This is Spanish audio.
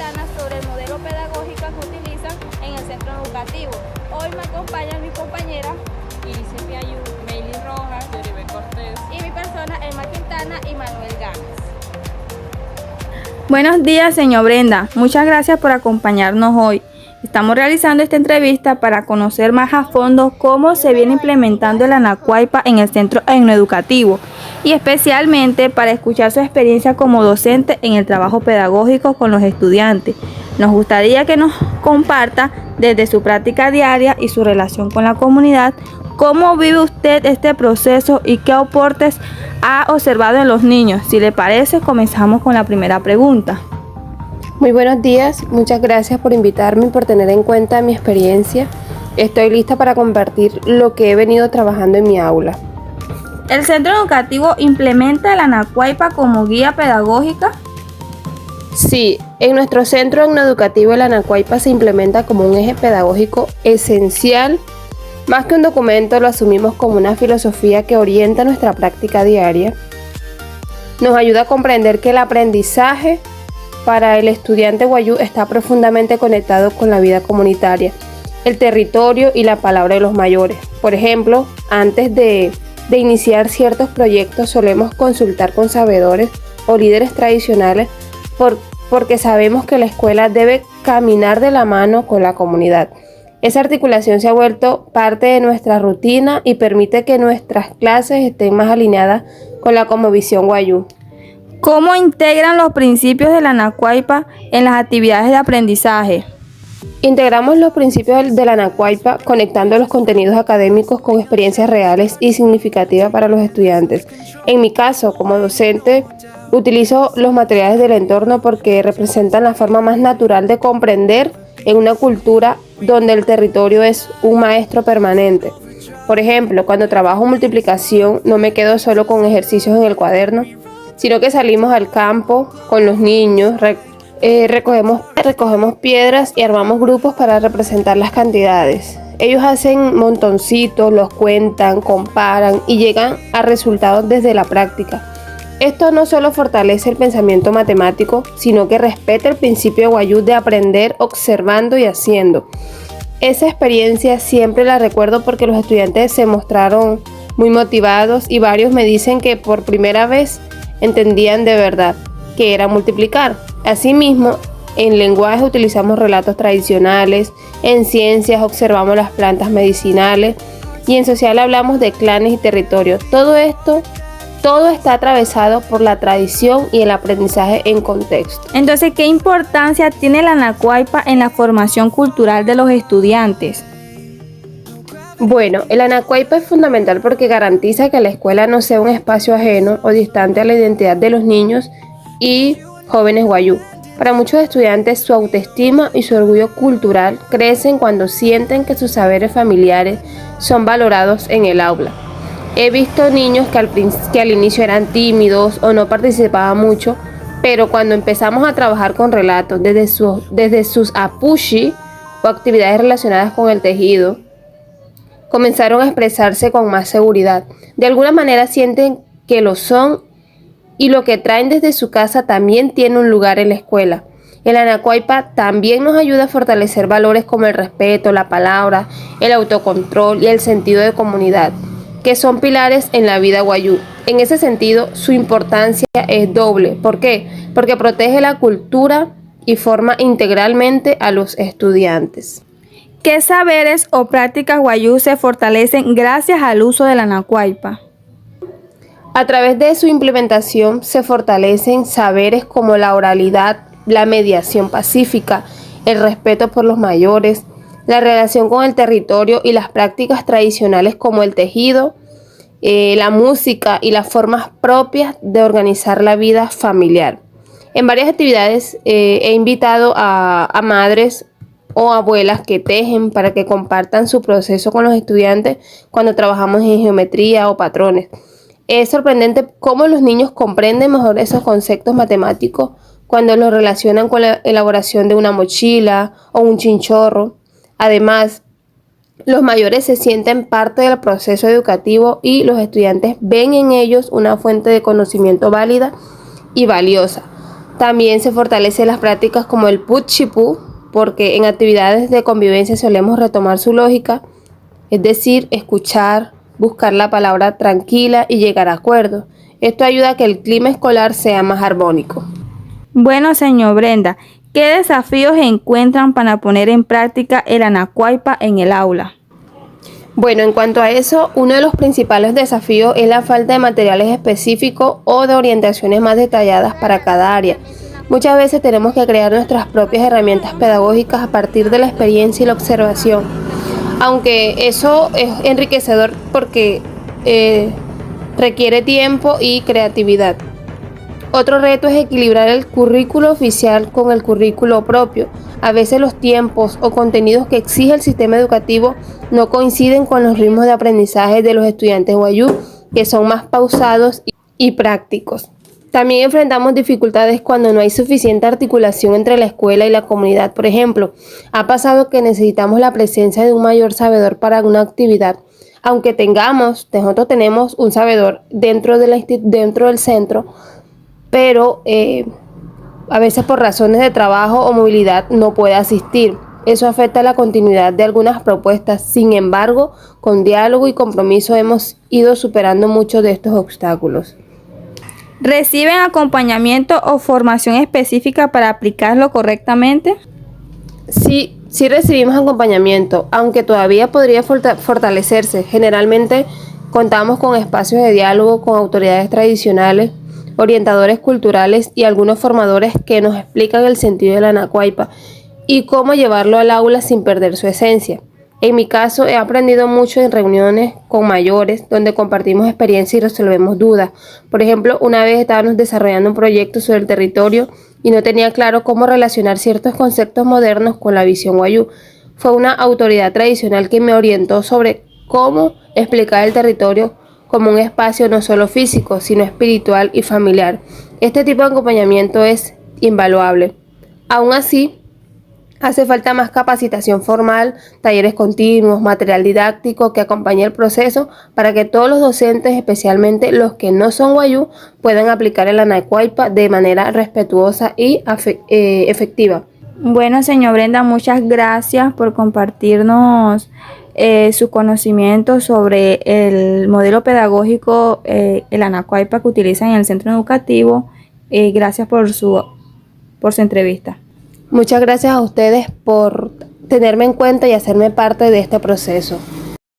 Quintana sobre el modelo pedagógico que utilizan en el centro educativo. Hoy me acompañan mis compañeras Ilice Piayu, Meili Rojas, Yoribel Cortés y mi persona, Emma Quintana y Manuel Gámez. Buenos días, señor Brenda. Muchas gracias por acompañarnos hoy. Estamos realizando esta entrevista para conocer más a fondo cómo se viene implementando el Anacuaypa en el centro educativo y especialmente para escuchar su experiencia como docente en el trabajo pedagógico con los estudiantes. Nos gustaría que nos comparta desde su práctica diaria y su relación con la comunidad, cómo vive usted este proceso y qué aportes ha observado en los niños. Si le parece, comenzamos con la primera pregunta. Muy buenos días, muchas gracias por invitarme y por tener en cuenta mi experiencia. Estoy lista para compartir lo que he venido trabajando en mi aula. ¿El centro educativo implementa el Anacuaypa como guía pedagógica? Sí, en nuestro centro educativo el Anacuaypa se implementa como un eje pedagógico esencial. Más que un documento, lo asumimos como una filosofía que orienta nuestra práctica diaria. Nos ayuda a comprender que el aprendizaje para el estudiante wayúu está profundamente conectado con la vida comunitaria, el territorio y la palabra de los mayores. Por ejemplo, antes de iniciar ciertos proyectos solemos consultar con sabedores o líderes tradicionales porque sabemos que la escuela debe caminar de la mano con la comunidad. Esa articulación se ha vuelto parte de nuestra rutina y permite que nuestras clases estén más alineadas con la cosmovisión wayúu. ¿Cómo integran los principios del Anacuaypa en las actividades de aprendizaje? Integramos los principios del Anacuaypa conectando los contenidos académicos con experiencias reales y significativas para los estudiantes. En mi caso, como docente, utilizo los materiales del entorno porque representan la forma más natural de comprender en una cultura donde el territorio es un maestro permanente. Por ejemplo, cuando trabajo multiplicación no me quedo solo con ejercicios en el cuaderno, sino que salimos al campo con los niños, recogemos piedras y armamos grupos para representar las cantidades. Ellos hacen montoncitos, los cuentan, comparan y llegan a resultados desde la práctica. Esto no solo fortalece el pensamiento matemático, sino que respeta el principio wayúu de aprender observando y haciendo. Esa experiencia siempre la recuerdo porque los estudiantes se mostraron muy motivados y varios me dicen que por primera vez entendían de verdad que era multiplicar. Asimismo, en lenguaje utilizamos relatos tradicionales, en ciencias observamos las plantas medicinales y en social hablamos de clanes y territorios. Todo está atravesado por la tradición y el aprendizaje en contexto. Entonces, ¿qué importancia tiene el Anacuaypa en la formación cultural de los estudiantes? Bueno, el Anacuaypa es fundamental porque garantiza que la escuela no sea un espacio ajeno o distante a la identidad de los niños y jóvenes wayúu. Para muchos estudiantes, su autoestima y su orgullo cultural crecen cuando sienten que sus saberes familiares son valorados en el aula. He visto niños que al inicio eran tímidos o no participaban mucho, pero cuando empezamos a trabajar con relatos desde sus apushi o actividades relacionadas con el tejido, comenzaron a expresarse con más seguridad. De alguna manera sienten que lo son y lo que traen desde su casa también tiene un lugar en la escuela. El Anacuaypa también nos ayuda a fortalecer valores como el respeto, la palabra, el autocontrol y el sentido de comunidad, que son pilares en la vida wayúu. En ese sentido, su importancia es doble. ¿Por qué? Porque protege la cultura y forma integralmente a los estudiantes. ¿Qué saberes o prácticas wayúu se fortalecen gracias al uso del Anacuaypa? A través de su implementación se fortalecen saberes como la oralidad, la mediación pacífica, el respeto por los mayores, la relación con el territorio y las prácticas tradicionales como el tejido, la música y las formas propias de organizar la vida familiar. En varias actividades he invitado a madres o abuelas que tejen para que compartan su proceso con los estudiantes cuando trabajamos en geometría o patrones. Es sorprendente cómo los niños comprenden mejor esos conceptos matemáticos cuando los relacionan con la elaboración de una mochila o un chinchorro. Además, los mayores se sienten parte del proceso educativo y los estudiantes ven en ellos una fuente de conocimiento válida y valiosa. También se fortalecen las prácticas como el Put-Chipú, porque en actividades de convivencia solemos retomar su lógica, es decir, escuchar, buscar la palabra tranquila y llegar a acuerdos. Esto ayuda a que el clima escolar sea más armónico. Bueno, señor Brenda, ¿qué desafíos encuentran para poner en práctica el Anacuaypa en el aula? Bueno, en cuanto a eso, uno de los principales desafíos es la falta de materiales específicos o de orientaciones más detalladas para cada área. Muchas veces tenemos que crear nuestras propias herramientas pedagógicas a partir de la experiencia y la observación, aunque eso es enriquecedor porque requiere tiempo y creatividad. Otro reto es equilibrar el currículo oficial con el currículo propio. A veces los tiempos o contenidos que exige el sistema educativo no coinciden con los ritmos de aprendizaje de los estudiantes wayúu, que son más pausados y prácticos. También enfrentamos dificultades cuando no hay suficiente articulación entre la escuela y la comunidad. Por ejemplo, ha pasado que necesitamos la presencia de un mayor sabedor para una actividad. Aunque nosotros tenemos un sabedor dentro del centro, pero a veces por razones de trabajo o movilidad no puede asistir. Eso afecta la continuidad de algunas propuestas. Sin embargo, con diálogo y compromiso hemos ido superando muchos de estos obstáculos. ¿Reciben acompañamiento o formación específica para aplicarlo correctamente? Sí recibimos acompañamiento, aunque todavía podría fortalecerse. Generalmente contamos con espacios de diálogo con autoridades tradicionales, orientadores culturales y algunos formadores que nos explican el sentido del Anacuaypa y cómo llevarlo al aula sin perder su esencia. En mi caso, he aprendido mucho en reuniones con mayores donde compartimos experiencias y resolvemos dudas. Por ejemplo, una vez estábamos desarrollando un proyecto sobre el territorio y no tenía claro cómo relacionar ciertos conceptos modernos con la visión wayúu. Fue una autoridad tradicional que me orientó sobre cómo explicar el territorio como un espacio no solo físico, sino espiritual y familiar. Este tipo de acompañamiento es invaluable. Aún así, hace falta más capacitación formal, talleres continuos, material didáctico que acompañe el proceso para que todos los docentes, especialmente los que no son wayúu, puedan aplicar el Anacuaypa de manera respetuosa y efectiva. Bueno, señor Brenda, muchas gracias por compartirnos su conocimiento sobre el modelo pedagógico, el Anacuaypa que utilizan en el centro educativo. Gracias por su entrevista. Muchas gracias a ustedes por tenerme en cuenta y hacerme parte de este proceso.